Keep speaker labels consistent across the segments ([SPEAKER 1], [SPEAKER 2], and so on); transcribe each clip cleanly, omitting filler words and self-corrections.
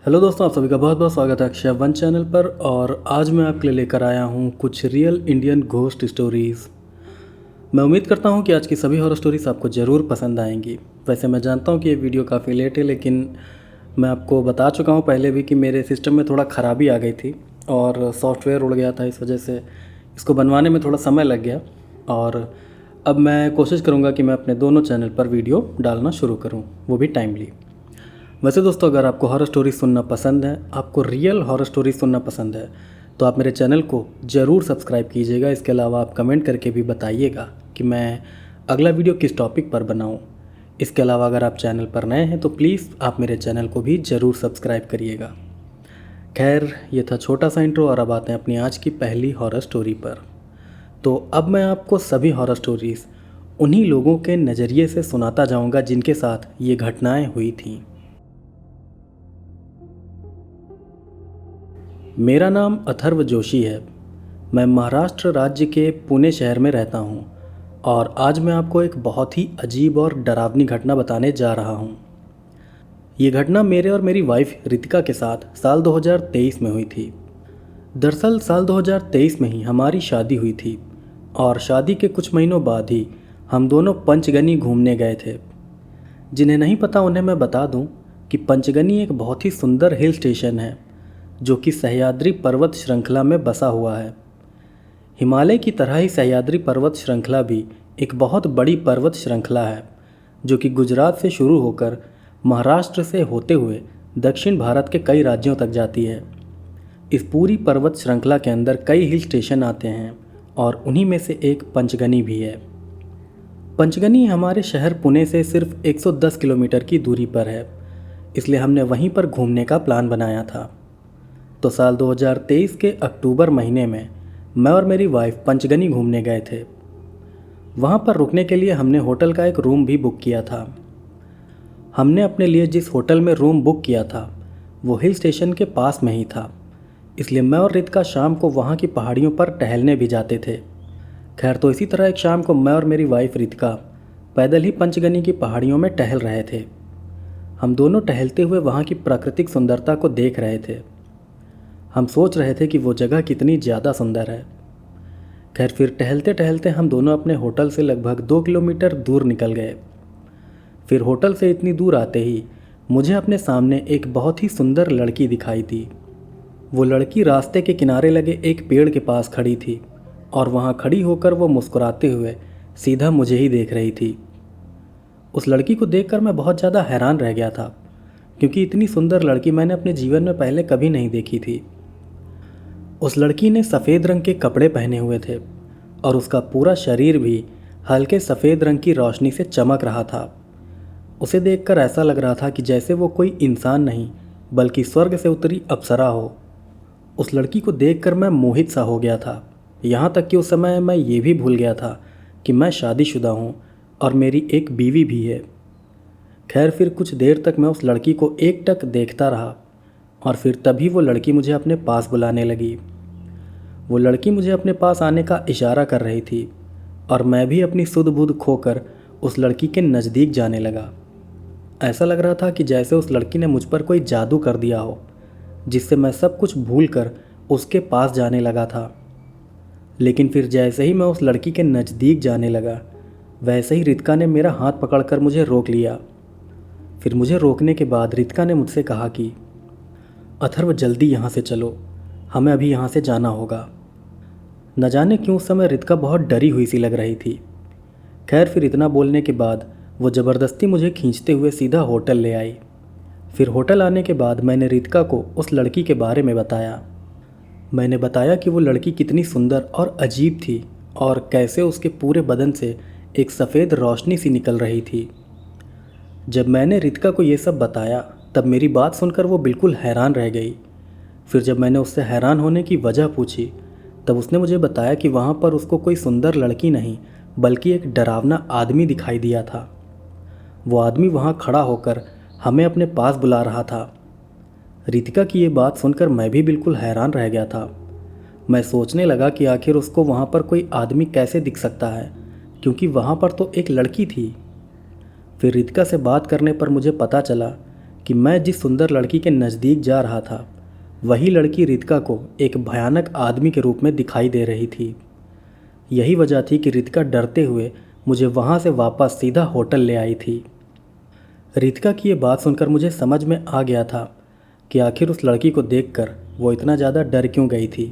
[SPEAKER 1] Hello दोस्तों, आप सभी का बहुत बहुत स्वागत है अक्षय वन चैनल पर। और आज मैं आपके लिए लेकर आया हूँ कुछ रियल इंडियन घोस्ट स्टोरीज़। मैं उम्मीद करता हूँ कि आज की सभी हॉरर स्टोरीज़ आपको ज़रूर पसंद आएंगी। वैसे मैं जानता हूँ कि ये वीडियो काफ़ी लेट है, लेकिन मैं आपको बता चुका हूँ पहले भी कि मेरे सिस्टम में थोड़ा ख़राबी आ गई थी और सॉफ्टवेयर उड़ गया था। इस वजह से इसको बनवाने में थोड़ा समय लग गया। और अब मैं कोशिश करूँगा कि मैं अपने दोनों चैनल पर वीडियो डालना शुरू करूँ, वो भी टाइमली। वैसे दोस्तों, अगर आपको हॉरर स्टोरी सुनना पसंद है, आपको रियल हॉरर स्टोरी सुनना पसंद है, तो आप मेरे चैनल को ज़रूर सब्सक्राइब कीजिएगा। इसके अलावा आप कमेंट करके भी बताइएगा कि मैं अगला वीडियो किस टॉपिक पर बनाऊं। इसके अलावा अगर आप चैनल पर नए हैं तो प्लीज़ आप मेरे चैनल को भी ज़रूर सब्सक्राइब करिएगा। खैर, ये था छोटा सा इंट्रो और अब आते हैं अपनी आज की पहली हॉरर स्टोरी पर। तो अब मैं आपको सभी हॉरर स्टोरीज़ उन्हीं लोगों के नज़रिए से सुनाता जाऊँगा जिनके साथ ये घटनाएँ हुई थीं। मेरा नाम अथर्व जोशी है। मैं महाराष्ट्र राज्य के पुणे शहर में रहता हूँ और आज मैं आपको एक बहुत ही अजीब और डरावनी घटना बताने जा रहा हूँ। ये घटना मेरे और मेरी वाइफ रितिका के साथ साल 2023 में हुई थी। दरअसल साल 2023 में ही हमारी शादी हुई थी और शादी के कुछ महीनों बाद ही हम दोनों पंचगनी घूमने गए थे। जिन्हें नहीं पता उन्हें मैं बता दूं कि पंचगनी एक बहुत ही सुंदर हिल स्टेशन है जो कि सह्याद्री पर्वत श्रृंखला में बसा हुआ है। हिमालय की तरह ही सह्याद्री पर्वत श्रृंखला भी एक बहुत बड़ी पर्वत श्रृंखला है जो कि गुजरात से शुरू होकर महाराष्ट्र से होते हुए दक्षिण भारत के कई राज्यों तक जाती है। इस पूरी पर्वत श्रृंखला के अंदर कई हिल स्टेशन आते हैं और उन्हीं में से एक पंचगनी भी है। पंचगनी हमारे शहर पुणे से सिर्फ 110 किलोमीटर की दूरी पर है, इसलिए हमने वहीं पर घूमने का प्लान बनाया था। तो साल 2023 के अक्टूबर महीने में मैं और मेरी वाइफ पंचगनी घूमने गए थे। वहाँ पर रुकने के लिए हमने होटल का एक रूम भी बुक किया था। हमने अपने लिए जिस होटल में रूम बुक किया था वो हिल स्टेशन के पास में ही था, इसलिए मैं और रितिका शाम को वहाँ की पहाड़ियों पर टहलने भी जाते थे। खैर, तो इसी तरह एक शाम को मैं और मेरी वाइफ रितिका पैदल ही पंचगनी की पहाड़ियों में टहल रहे थे। हम दोनों टहलते हुए वहाँ की प्राकृतिक सुंदरता को देख रहे थे। हम सोच रहे थे कि वो जगह कितनी ज़्यादा सुंदर है। खैर, फिर टहलते टहलते हम दोनों अपने होटल से लगभग 2 किलोमीटर दूर निकल गए। फिर होटल से इतनी दूर आते ही मुझे अपने सामने एक बहुत ही सुंदर लड़की दिखाई दी। वो लड़की रास्ते के किनारे लगे एक पेड़ के पास खड़ी थी और वहाँ खड़ी होकर वो मुस्कुराते हुए सीधा मुझे ही देख रही थी। उस लड़की को देखकर मैं बहुत ज़्यादा हैरान रह गया था, क्योंकि इतनी सुंदर लड़की मैंने अपने जीवन में पहले कभी नहीं देखी थी। उस लड़की ने सफ़ेद रंग के कपड़े पहने हुए थे और उसका पूरा शरीर भी हल्के सफ़ेद रंग की रोशनी से चमक रहा था। उसे देखकर ऐसा लग रहा था कि जैसे वो कोई इंसान नहीं बल्कि स्वर्ग से उतरी अप्सरा हो। उस लड़की को देखकर मैं मोहित सा हो गया था। यहाँ तक कि उस समय मैं ये भी भूल गया था कि मैं शादीशुदा हूँ और मेरी एक बीवी भी है। खैर, फिर कुछ देर तक मैं उस लड़की को एकटक देखता रहा और फिर तभी वो लड़की मुझे अपने पास बुलाने लगी। वो लड़की मुझे अपने पास आने का इशारा कर रही थी और मैं भी अपनी सुध बुध खोकर उस लड़की के नज़दीक जाने लगा। ऐसा लग रहा था कि जैसे उस लड़की ने मुझ पर कोई जादू कर दिया हो, जिससे मैं सब कुछ भूल कर उसके पास जाने लगा था। लेकिन फिर जैसे ही मैं उस लड़की के नज़दीक जाने लगा, वैसे ही रितिका ने मेरा हाथ पकड़कर मुझे रोक लिया। फिर मुझे रोकने के बाद रितिका ने मुझसे कहा कि अथर्व, जल्दी यहाँ से चलो, हमें अभी यहाँ से जाना होगा। न जाने क्यों उस समय रितिका बहुत डरी हुई सी लग रही थी। खैर, फिर इतना बोलने के बाद वो ज़बरदस्ती मुझे खींचते हुए सीधा होटल ले आई। फिर होटल आने के बाद मैंने रितिका को उस लड़की के बारे में बताया। मैंने बताया कि वो लड़की कितनी सुंदर और अजीब थी और कैसे उसके पूरे बदन से एक सफ़ेद रोशनी सी निकल रही थी। जब मैंने रितिका को ये सब बताया तब मेरी बात सुनकर वो बिल्कुल हैरान रह गई। फिर जब मैंने उससे हैरान होने की वजह पूछी तब उसने मुझे बताया कि वहाँ पर उसको कोई सुंदर लड़की नहीं बल्कि एक डरावना आदमी दिखाई दिया था। वो आदमी वहाँ खड़ा होकर हमें अपने पास बुला रहा था। रितिका की ये बात सुनकर मैं भी बिल्कुल हैरान रह गया था। मैं सोचने लगा कि आखिर उसको वहाँ पर कोई आदमी कैसे दिख सकता है, क्योंकि वहाँ पर तो एक लड़की थी। फिर रितिका से बात करने पर मुझे पता चला कि मैं जिस सुंदर लड़की के नज़दीक जा रहा था, वही लड़की रितिका को एक भयानक आदमी के रूप में दिखाई दे रही थी। यही वजह थी कि रितिका डरते हुए मुझे वहाँ से वापस सीधा होटल ले आई थी। रितिका की ये बात सुनकर मुझे समझ में आ गया था कि आखिर उस लड़की को देखकर वो इतना ज़्यादा डर क्यों गई थी।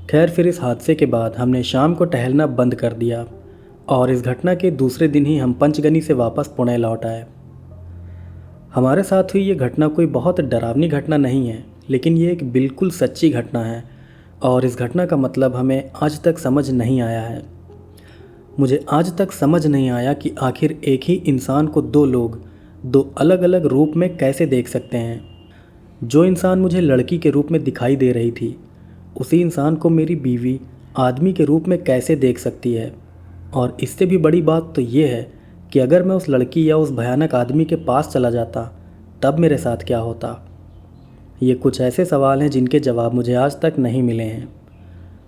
[SPEAKER 1] खैर, फिर इस हादसे के बाद हमने शाम को टहलना बंद कर दिया और इस घटना के दूसरे दिन ही हम पंचगनी से वापस पुणे लौट आए। हमारे साथ हुई ये घटना कोई बहुत डरावनी घटना नहीं है, लेकिन ये एक बिल्कुल सच्ची घटना है और इस घटना का मतलब हमें आज तक समझ नहीं आया है। मुझे आज तक समझ नहीं आया कि आखिर एक ही इंसान को दो लोग दो अलग अलग रूप में कैसे देख सकते हैं। जो इंसान मुझे लड़की के रूप में दिखाई दे रही थी, उसी इंसान को मेरी बीवी आदमी के रूप में कैसे देख सकती है। और इससे भी बड़ी बात तो ये है कि अगर मैं उस लड़की या उस भयानक आदमी के पास चला जाता, तब मेरे साथ क्या होता। ये कुछ ऐसे सवाल हैं जिनके जवाब मुझे आज तक नहीं मिले हैं,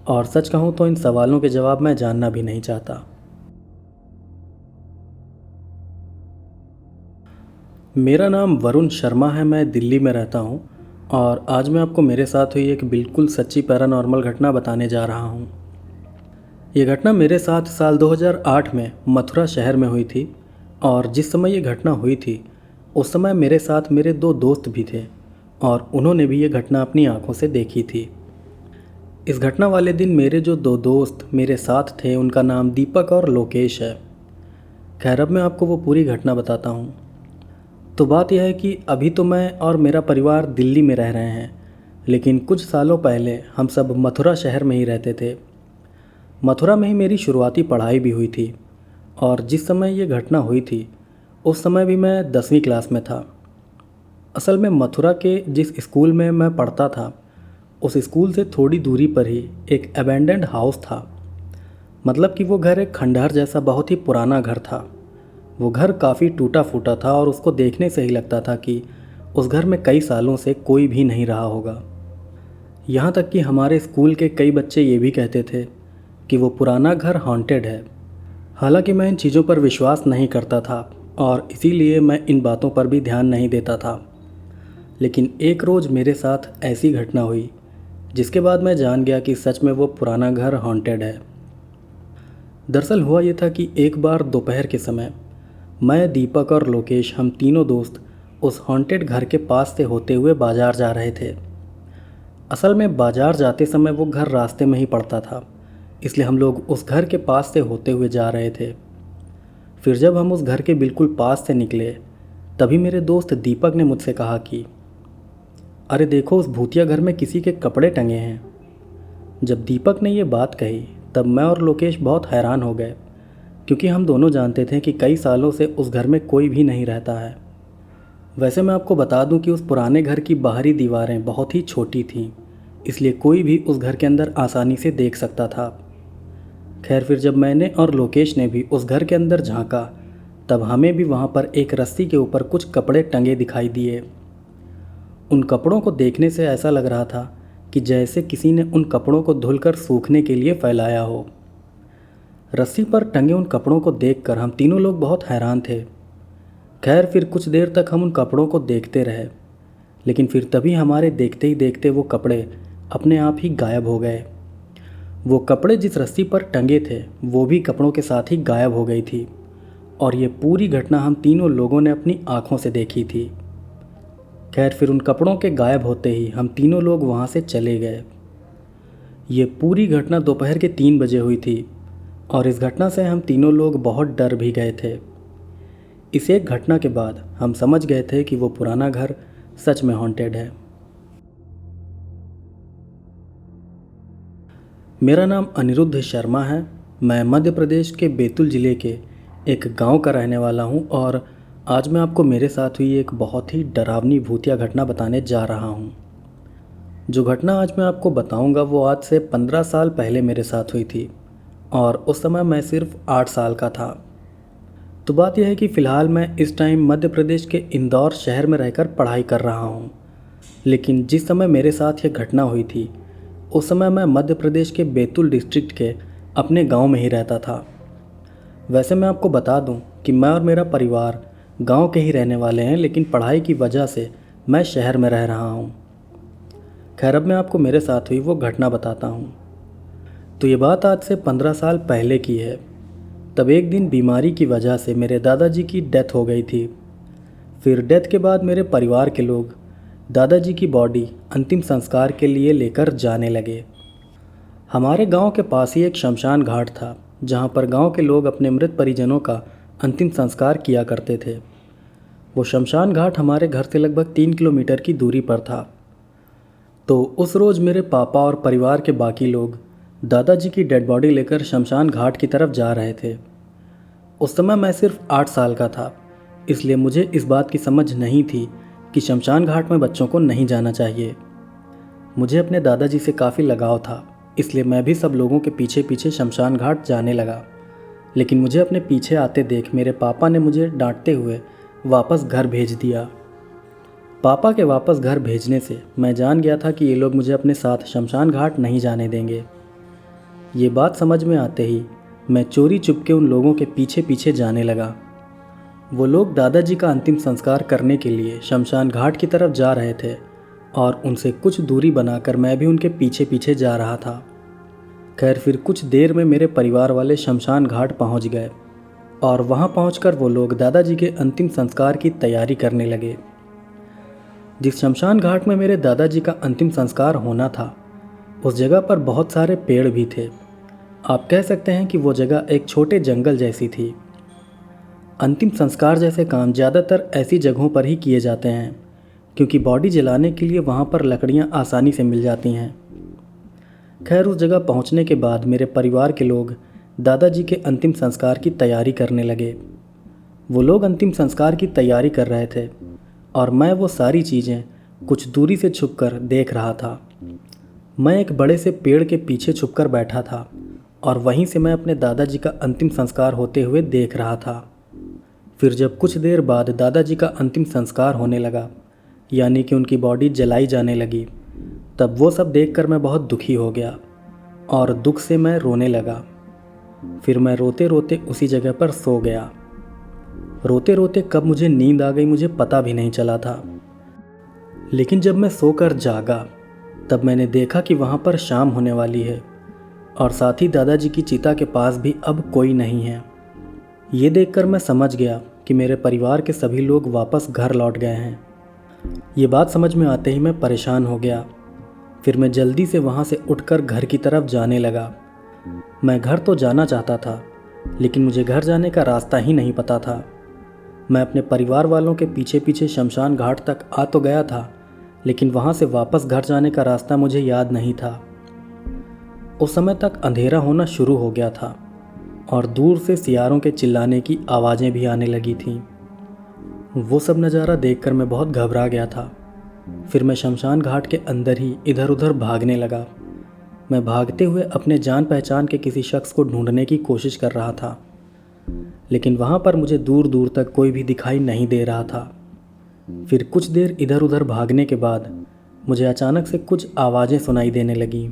[SPEAKER 1] और सच कहूँ तो इन सवालों के जवाब मैं जानना भी नहीं चाहता। मेरा नाम वरुण शर्मा है, मैं दिल्ली में रहता हूँ और आज मैं आपको मेरे साथ हुई एक बिल्कुल सच्ची पैरानॉर्मल घटना बताने जा रहा हूँ। ये घटना मेरे साथ साल 2008 में मथुरा शहर में हुई थी और जिस समय ये घटना हुई थी उस समय मेरे साथ मेरे दो दोस्त भी थे और उन्होंने भी ये घटना अपनी आंखों से देखी थी। इस घटना वाले दिन मेरे जो दो दोस्त मेरे साथ थे, उनका नाम दीपक और लोकेश है। खैर, अब मैं आपको वो पूरी घटना बताता हूँ। तो बात यह है कि अभी तो मैं और मेरा परिवार दिल्ली में रह रहे हैं, लेकिन कुछ सालों पहले हम सब मथुरा शहर में ही रहते थे। मथुरा में ही मेरी शुरुआती पढ़ाई भी हुई थी और जिस समय ये घटना हुई थी उस समय भी मैं 10वीं क्लास में था। असल में मथुरा के जिस स्कूल में मैं पढ़ता था, उस स्कूल से थोड़ी दूरी पर ही एक अबैंडन्ड हाउस था। मतलब कि वो घर एक खंडहर जैसा बहुत ही पुराना घर था। वो घर काफ़ी टूटा फूटा था और उसको देखने से ही लगता था कि उस घर में कई सालों से कोई भी नहीं रहा होगा। यहाँ तक कि हमारे स्कूल के कई बच्चे ये भी कहते थे कि वो पुराना घर हॉन्टेड है। हालांकि मैं इन चीज़ों पर विश्वास नहीं करता था और इसीलिए मैं इन बातों पर भी ध्यान नहीं देता था। लेकिन एक रोज़ मेरे साथ ऐसी घटना हुई जिसके बाद मैं जान गया कि सच में वो पुराना घर हॉन्टेड है। दरअसल हुआ ये था कि एक बार दोपहर के समय मैं, दीपक और लोकेश, हम तीनों दोस्त उस हॉन्टेड घर के पास से होते हुए बाज़ार जा रहे थे। असल में बाज़ार जाते समय वो घर रास्ते में ही पड़ता था, इसलिए हम लोग उस घर के पास से होते हुए जा रहे थे। फिर जब हम उस घर के बिल्कुल पास से निकले, तभी मेरे दोस्त दीपक ने मुझसे कहा कि अरे देखो, उस भूतिया घर में किसी के कपड़े टंगे हैं। जब दीपक ने ये बात कही तब मैं और लोकेश बहुत हैरान हो गए, क्योंकि हम दोनों जानते थे कि कई सालों से उस घर में कोई भी नहीं रहता है। वैसे मैं आपको बता दूं कि उस पुराने घर की बाहरी दीवारें बहुत ही छोटी थीं, इसलिए कोई भी उस घर के अंदर आसानी से देख सकता था। खैर, फिर जब मैंने और लोकेश ने भी उस घर के अंदर झांका, तब हमें भी वहाँ पर एक रस्सी के ऊपर कुछ कपड़े टंगे दिखाई दिए। उन कपड़ों को देखने से ऐसा लग रहा था कि जैसे किसी ने उन कपड़ों को धुलकर सूखने के लिए फैलाया हो। रस्सी पर टंगे उन कपड़ों को देखकर हम तीनों लोग बहुत हैरान थे। खैर, फिर कुछ देर तक हम उन कपड़ों को देखते रहे, लेकिन फिर तभी हमारे देखते ही देखते वो कपड़े अपने आप ही गायब हो गए। वो कपड़े जिस रस्सी पर टंगे थे वो भी कपड़ों के साथ ही गायब हो गई थी और ये पूरी घटना हम तीनों लोगों ने अपनी आँखों से देखी थी। खैर, फिर उन कपड़ों के गायब होते ही हम तीनों लोग वहाँ से चले गए। ये पूरी घटना दोपहर के 3 बजे हुई थी और इस घटना से हम तीनों लोग बहुत डर भी गए थे। इस एक घटना के बाद हम समझ गए थे कि वो पुराना घर सच में हॉन्टेड है। मेरा नाम अनिरुद्ध शर्मा है। मैं मध्य प्रदेश के बैतूल ज़िले के एक गांव का रहने वाला हूं और आज मैं आपको मेरे साथ हुई एक बहुत ही डरावनी भूतिया घटना बताने जा रहा हूं। जो घटना आज मैं आपको बताऊंगा वो आज से 15 साल पहले मेरे साथ हुई थी और उस समय मैं सिर्फ 8 साल का था। तो बात यह है कि फ़िलहाल मैं इस टाइम मध्य प्रदेश के इंदौर शहर में रहकर पढ़ाई कर रहा हूँ, लेकिन जिस समय मेरे साथ यह घटना हुई थी उस समय मैं मध्य प्रदेश के बैतूल डिस्ट्रिक्ट के अपने गांव में ही रहता था। वैसे मैं आपको बता दूं कि मैं और मेरा परिवार गांव के ही रहने वाले हैं, लेकिन पढ़ाई की वजह से मैं शहर में रह रहा हूं। खैर, अब मैं आपको मेरे साथ हुई वो घटना बताता हूं। तो ये बात आज से 15 साल पहले की है। तब एक दिन बीमारी की वजह से मेरे दादाजी की डेथ हो गई थी। फिर डेथ के बाद मेरे परिवार के लोग दादाजी की बॉडी अंतिम संस्कार के लिए लेकर जाने लगे। हमारे गांव के पास ही एक शमशान घाट था, जहां पर गांव के लोग अपने मृत परिजनों का अंतिम संस्कार किया करते थे। वो शमशान घाट हमारे घर से लगभग 3 किलोमीटर की दूरी पर था। तो उस रोज़ मेरे पापा और परिवार के बाकी लोग दादाजी की डेड बॉडी लेकर शमशान घाट की तरफ जा रहे थे। उस समय मैं सिर्फ 8 साल का था, इसलिए मुझे इस बात की समझ नहीं थी कि शमशान घाट में बच्चों को नहीं जाना चाहिए। मुझे अपने दादाजी से काफ़ी लगाव था, इसलिए मैं भी सब लोगों के पीछे पीछे शमशान घाट जाने लगा। लेकिन मुझे अपने पीछे आते देख मेरे पापा ने मुझे डांटते हुए वापस घर भेज दिया। पापा के वापस घर भेजने से मैं जान गया था कि ये लोग मुझे अपने साथ शमशान घाट नहीं जाने देंगे। ये बात समझ में आते ही मैं चोरी चुपके उन लोगों के पीछे पीछे जाने लगा। वो लोग दादाजी का अंतिम संस्कार करने के लिए शमशान घाट की तरफ जा रहे थे और उनसे कुछ दूरी बनाकर मैं भी उनके पीछे पीछे जा रहा था। खैर, फिर कुछ देर में मेरे परिवार वाले शमशान घाट पहुंच गए और वहां पहुंचकर वो लोग दादाजी के अंतिम संस्कार की तैयारी करने लगे। जिस शमशान घाट में मेरे दादाजी का अंतिम संस्कार होना था, उस जगह पर बहुत सारे पेड़ भी थे। आप कह सकते हैं कि वो जगह एक छोटे जंगल जैसी थी। अंतिम संस्कार जैसे काम ज़्यादातर ऐसी जगहों पर ही किए जाते हैं, क्योंकि बॉडी जलाने के लिए वहाँ पर लकड़ियाँ आसानी से मिल जाती हैं। खैर, उस जगह पहुँचने के बाद मेरे परिवार के लोग दादाजी के अंतिम संस्कार की तैयारी करने लगे। वो लोग अंतिम संस्कार की तैयारी कर रहे थे और मैं वो सारी चीज़ें कुछ दूरी से छुपकर देख रहा था। मैं एक बड़े से पेड़ के पीछे छुपकर बैठा था और वहीं से मैं अपने दादाजी का अंतिम संस्कार होते हुए देख रहा था। फिर जब कुछ देर बाद दादाजी का अंतिम संस्कार होने लगा, यानी कि उनकी बॉडी जलाई जाने लगी, तब वो सब देखकर मैं बहुत दुखी हो गया और दुख से मैं रोने लगा। फिर मैं रोते रोते उसी जगह पर सो गया। रोते रोते कब मुझे नींद आ गई मुझे पता भी नहीं चला था। लेकिन जब मैं सोकर जागा, तब मैंने देखा कि वहाँ पर शाम होने वाली है और साथ ही दादाजी की चिता के पास भी अब कोई नहीं है। ये देखकर मैं समझ गया कि मेरे परिवार के सभी लोग वापस घर लौट गए हैं। ये बात समझ में आते ही मैं परेशान हो गया। फिर मैं जल्दी से वहाँ से उठकर घर की तरफ जाने लगा। मैं घर तो जाना चाहता था, लेकिन मुझे घर जाने का रास्ता ही नहीं पता था। मैं अपने परिवार वालों के पीछे पीछे शमशान घाट तक आ तो गया था, लेकिन वहाँ से वापस घर जाने का रास्ता मुझे याद नहीं था। उस समय तक अंधेरा होना शुरू हो गया था और दूर से सियारों के चिल्लाने की आवाज़ें भी आने लगी थीं। वो सब नज़ारा देखकर मैं बहुत घबरा गया था। फिर मैं शमशान घाट के अंदर ही इधर उधर भागने लगा। मैं भागते हुए अपने जान पहचान के किसी शख्स को ढूंढने की कोशिश कर रहा था, लेकिन वहाँ पर मुझे दूर दूर तक कोई भी दिखाई नहीं दे रहा था। फिर कुछ देर इधर उधर भागने के बाद मुझे अचानक से कुछ आवाज़ें सुनाई देने लगीं।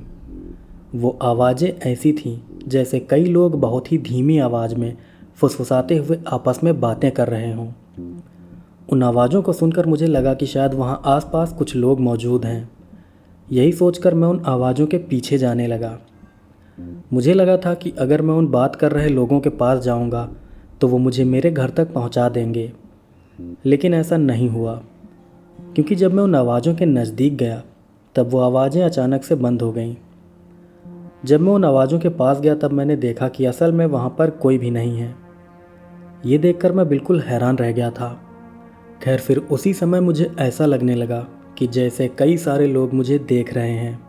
[SPEAKER 1] वो आवाज़ें ऐसी थीं जैसे कई लोग बहुत ही धीमी आवाज़ में फुसफुसाते हुए आपस में बातें कर रहे हों। उन आवाज़ों को सुनकर मुझे लगा कि शायद वहाँ आसपास कुछ लोग मौजूद हैं। यही सोचकर मैं उन आवाज़ों के पीछे जाने लगा। मुझे लगा था कि अगर मैं उन बात कर रहे लोगों के पास जाऊँगा तो वो मुझे मेरे घर तक पहुँचा देंगे, लेकिन ऐसा नहीं हुआ, क्योंकि जब मैं उन आवाज़ों के नज़दीक गया तब वो आवाज़ें अचानक से बंद हो गईं। जब मैं उन आवाज़ों के पास गया तब मैंने देखा कि असल में वहाँ पर कोई भी नहीं है। ये देखकर मैं बिल्कुल हैरान रह गया था। खैर, फिर उसी समय मुझे ऐसा लगने लगा कि जैसे कई सारे लोग मुझे देख रहे हैं।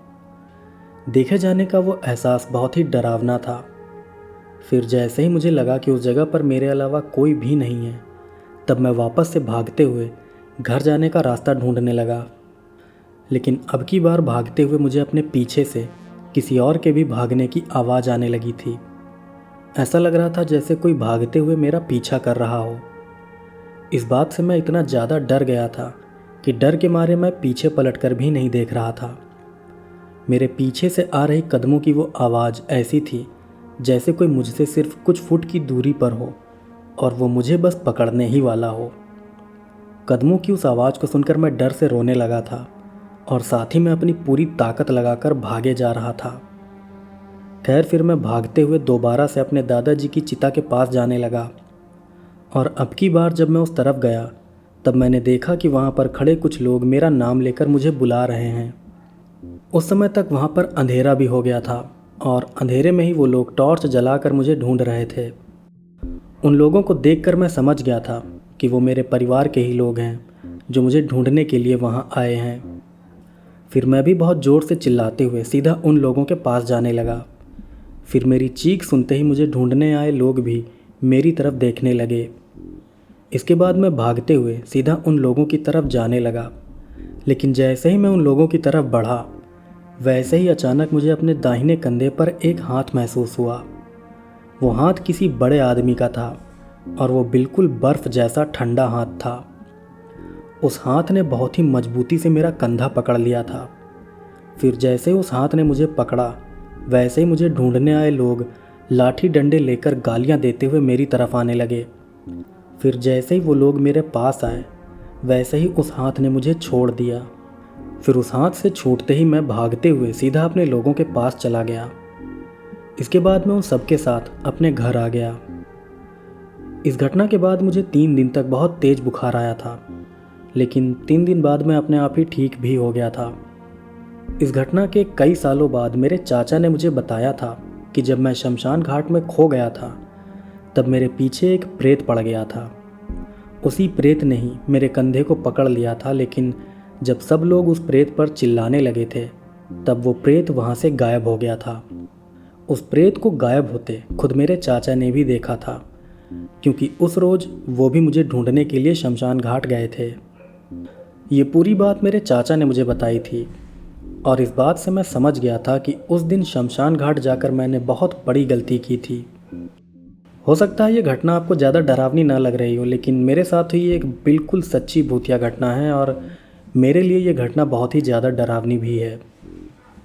[SPEAKER 1] देखे जाने का वो एहसास बहुत ही डरावना था। फिर जैसे ही मुझे लगा कि उस जगह पर मेरे अलावा कोई भी नहीं है, तब मैं वापस से भागते हुए घर जाने का रास्ता ढूंढने लगा। लेकिन अब की बार भागते हुए मुझे अपने पीछे से किसी और के भी भागने की आवाज़ आने लगी थी। ऐसा लग रहा था जैसे कोई भागते हुए मेरा पीछा कर रहा हो। इस बात से मैं इतना ज़्यादा डर गया था कि डर के मारे मैं पीछे पलटकर भी नहीं देख रहा था। मेरे पीछे से आ रही कदमों की वो आवाज़ ऐसी थी जैसे कोई मुझसे सिर्फ कुछ फुट की दूरी पर हो और वो मुझे बस पकड़ने ही वाला हो। कदमों की उस आवाज़ को सुनकर मैं डर से रोने लगा था और साथ ही मैं अपनी पूरी ताकत लगाकर भागे जा रहा था। खैर फिर मैं भागते हुए दोबारा से अपने दादाजी की चिता के पास जाने लगा और अब की बार जब मैं उस तरफ गया तब मैंने देखा कि वहाँ पर खड़े कुछ लोग मेरा नाम लेकर मुझे बुला रहे हैं। उस समय तक वहाँ पर अंधेरा भी हो गया था और अंधेरे में ही वो लोग टॉर्च जलाकर मुझे ढूंढ रहे थे। उन लोगों को देखकर मैं समझ गया था कि वो मेरे परिवार के ही लोग हैं जो मुझे ढूंढने के लिए वहाँ आए हैं। फिर मैं भी बहुत ज़ोर से चिल्लाते हुए सीधा उन लोगों के पास जाने लगा। फिर मेरी चीख सुनते ही मुझे ढूंढने आए लोग भी मेरी तरफ देखने लगे। इसके बाद मैं भागते हुए सीधा उन लोगों की तरफ जाने लगा, लेकिन जैसे ही मैं उन लोगों की तरफ बढ़ा वैसे ही अचानक मुझे अपने दाहिने कंधे पर एक हाथ महसूस हुआ। वो हाथ किसी बड़े आदमी का था और वो बिल्कुल बर्फ़ जैसा ठंडा हाथ था। उस हाथ ने बहुत ही मजबूती से मेरा कंधा पकड़ लिया था। फिर जैसे उस हाथ ने मुझे पकड़ा वैसे ही मुझे ढूंढने आए लोग लाठी डंडे लेकर गालियां देते हुए मेरी तरफ आने लगे। फिर जैसे ही वो लोग मेरे पास आए वैसे ही उस हाथ ने मुझे छोड़ दिया। फिर उस हाथ से छूटते ही मैं भागते हुए सीधा अपने लोगों के पास चला गया। इसके बाद मैं उन सबके साथ अपने घर आ गया। इस घटना के बाद मुझे 3 दिन तक बहुत तेज़ बुखार आया था, लेकिन 3 दिन बाद मैं अपने आप ही ठीक भी हो गया था। इस घटना के कई सालों बाद मेरे चाचा ने मुझे बताया था कि जब मैं शमशान घाट में खो गया था तब मेरे पीछे एक प्रेत पड़ गया था। उसी प्रेत ने ही मेरे कंधे को पकड़ लिया था, लेकिन जब सब लोग उस प्रेत पर चिल्लाने लगे थे तब वो प्रेत वहाँ से गायब हो गया था। उस प्रेत को गायब होते खुद मेरे चाचा ने भी देखा था, क्योंकि उस रोज़ वो भी मुझे ढूंढने के लिए शमशान घाट गए थे। ये पूरी बात मेरे चाचा ने मुझे बताई थी और इस बात से मैं समझ गया था कि उस दिन शमशान घाट जाकर मैंने बहुत बड़ी गलती की थी। हो सकता है ये घटना आपको ज़्यादा डरावनी ना लग रही हो, लेकिन मेरे साथ हुई एक बिल्कुल सच्ची भूतिया घटना है और मेरे लिए ये घटना बहुत ही ज़्यादा डरावनी भी है।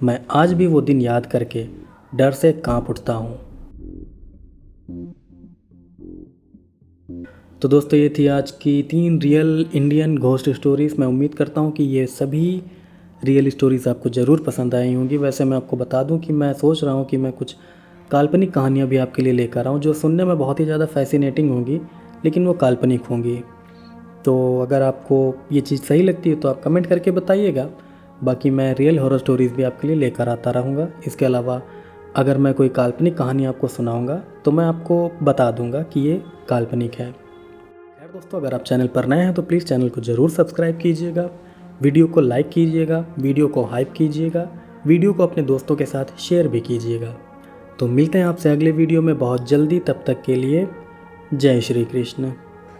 [SPEAKER 1] मैं आज भी वो दिन याद करके डर से कांप उठता हूँ। तो दोस्तों ये थी आज की 3 रियल इंडियन घोस्ट स्टोरीज़। मैं उम्मीद करता हूँ कि ये सभी रियल स्टोरीज़ आपको ज़रूर पसंद आई होंगी। वैसे मैं आपको बता दूं कि मैं सोच रहा हूं कि मैं कुछ काल्पनिक कहानियां भी आपके लिए लेकर आऊं जो सुनने में बहुत ही ज़्यादा फैसिनेटिंग होंगी, लेकिन वो काल्पनिक होंगी। तो अगर आपको ये चीज़ सही लगती है तो आप कमेंट करके बताइएगा। बाकी मैं रियल हॉरर स्टोरीज़ भी आपके लिए लेकर आता रहूँगा। इसके अलावा अगर मैं कोई काल्पनिक कहानी आपको सुनाऊँगा तो मैं आपको बता दूँगा कि ये काल्पनिक है। खैर दोस्तों, अगर आप चैनल पर नए हैं तो प्लीज़ चैनल को ज़रूर सब्सक्राइब कीजिएगा, वीडियो को लाइक कीजिएगा, वीडियो को हाइप कीजिएगा, वीडियो को अपने दोस्तों के साथ शेयर भी कीजिएगा। तो मिलते हैं आपसे अगले वीडियो में बहुत जल्दी। तब तक के लिए जय श्री कृष्ण।